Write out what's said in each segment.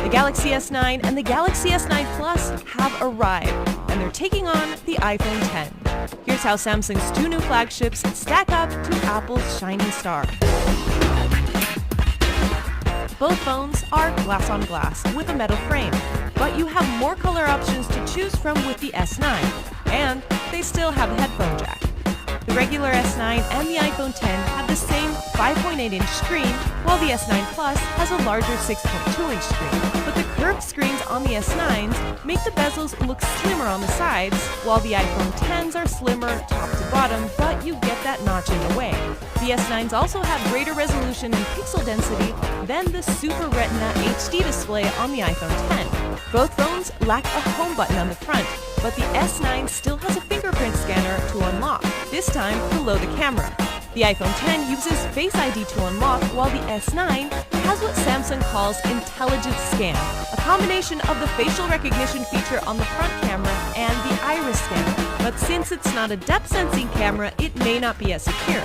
The Galaxy S9 and the Galaxy S9 Plus have arrived, and they're taking on the iPhone X. Here's how Samsung's two new flagships stack up to Apple's shining star. Both phones are glass-on-glass with a metal frame, but you have more color options to choose from with the S9, and they still have a headphone jack. The regular S9 and the iPhone X have the same 5.8-inch screen, while the S9 Plus has a larger 6.2-inch screen. But the curved screens on the S9s make the bezels look slimmer on the sides, while the iPhone Xs are slimmer top to bottom, but you get that notch in the way. The S9s also have greater resolution and pixel density than the Super Retina HD display on the iPhone X. Both phones lack a home button on the front, but the S9 still has a fingerprint scanner to unlock, this time below the camera. The iPhone X uses Face ID to unlock, while the S9 has what Samsung calls Intelligent Scan, a combination of the facial recognition feature on the front camera and the iris scanner. But since it's not a depth sensing camera, it may not be as secure.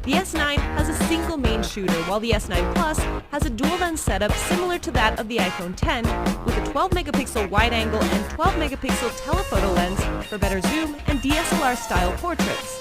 The S9 has a single main shooter, while the S9 Plus has a dual-lens setup similar to that of the iPhone X, with a 12-megapixel wide-angle and 12-megapixel telephoto lens for better zoom and DSLR-style portraits.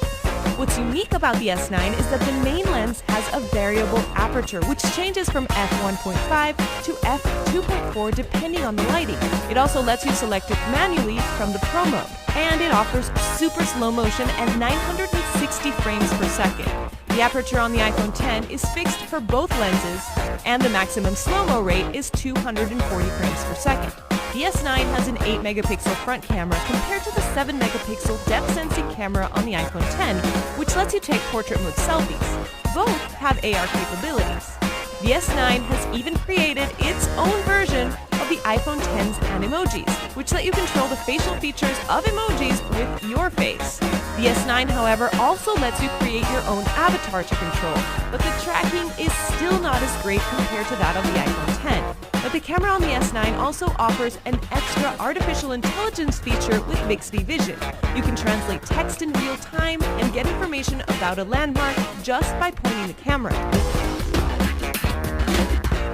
What's unique about the S9 is that the main lens has a variable aperture, which changes from f1.5 to f2.4 depending on the lighting. It also lets you select it manually from the Pro mode, and it offers super slow motion and 960 frames per second. The aperture on the iPhone X is fixed for both lenses, and the maximum slow-mo rate is 240 frames per second. The S9 has an 8-megapixel front camera compared to the 7-megapixel depth-sensing camera on the iPhone X, which lets you take portrait mode selfies. Both have AR capabilities. The S9 has even created its own version of the iPhone X's Animojis, which let you control the facial features of emojis with your face. The S9, however, also lets you create your own avatar to control, but the tracking is still not as great compared to that of the iPhone X. But the camera on the S9 also offers an extra artificial intelligence feature with Bixby Vision. You can translate text in real time and get information about a landmark just by pointing the camera.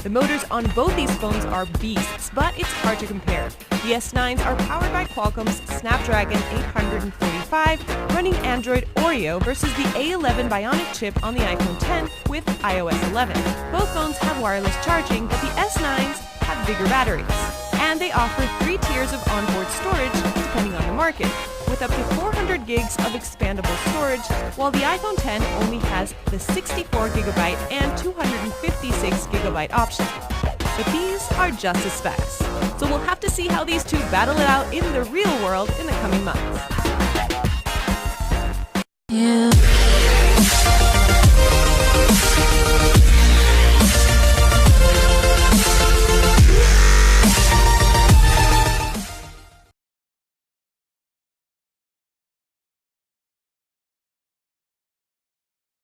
The motors on both these phones are beasts, but it's hard to compare. The S9s are powered by Qualcomm's Snapdragon 845, running Android Oreo, versus the A11 Bionic chip on the iPhone X with iOS 11. Both phones have wireless charging, but the S9s have bigger batteries. And they offer 3 tiers of onboard storage, depending on the market, with up to 400 gigs of expandable storage, while the iPhone X only has the 64GB and 256GB option. But these are just the specs, so we'll have to see how these two battle it out in the real world in the coming months. Yeah.